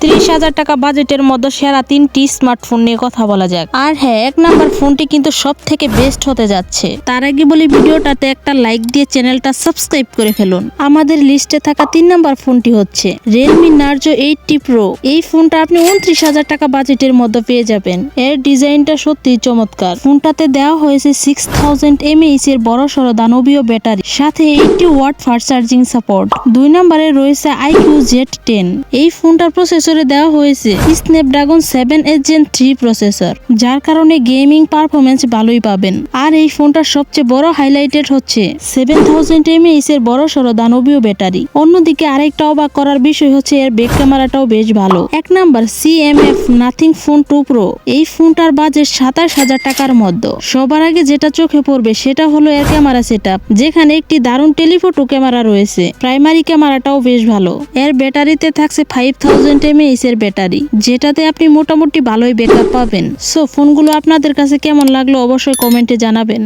30,000 টাকা বাজেটের মধ্যে সেরা 3টি স্মার্টফোন নিয়ে কথা বলা যাক। আর হ্যাঁ, 1 নাম্বার ফোনটি কিন্তু সব থেকে বেস্ট হতে যাচ্ছে। তার আগে বলি ভিডিওটাতে একটা লাইক দিয়ে চ্যানেলটা সাবস্ক্রাইব করে ফেলুন। আমাদের লিস্টে থাকা 3 নাম্বার ফোনটি হচ্ছে Realme Narzo 8T Pro। এই ফোনটা আপনি 29,000 টাকা বাজেটের মধ্যে পেয়ে যাবেন। এর ডিজাইনটা সত্যি চমৎকার। ফোনটাতে দেওয়া হয়েছে 6000 mAh এর বড়সড় দানবীয় ব্যাটারি, সাথে 80 ওয়াট ফাস্ট চার্জিং সাপোর্ট। 2 নম্বরে রয়েছে iQOO Z10। এই ফোনটার প্রসেসরে দেওয়া হয়েছে Snapdragon 7S Gen 3 প্রসেসর, যার কারণে গেমিং পারফরমেন্স ভালোই পাবেন। আর এই ফোনটার সবচেয়ে বড় হাইলাইটেড হচ্ছে 7000 mAh এর বড়সড় দানবীয় ব্যাটারি। অন্যদিকে আরেকটা অবাক করার বিষয় হচ্ছে এর ব্যাক ক্যামেরাটাও বেশ ভালো। 1 number CMF Nothing Phone 2 Pro। এই ফোনটার বাজেট 27,000 টাকার মধ্যে। সবার আগে যেটা চোখে পড়বে সেটা হলো এর ক্যামেরা সেটআপ, যেখানে একটি দারুণ টেলিফটো ক্যামেরা রয়েছে। প্রাইমারি ক্যামেরাটাও বেশ ভালো। এর ব্যাটারিতে থাকছে 5000 mAh এর ব্যাটারি, যেটাতে আপনি মোটামুটি ভালোই ব্যাকআপ পাবেন। সো ফোনগুলো আপনাদের কাছে কেমন লাগলো অবশ্যই কমেন্টে জানাবেন।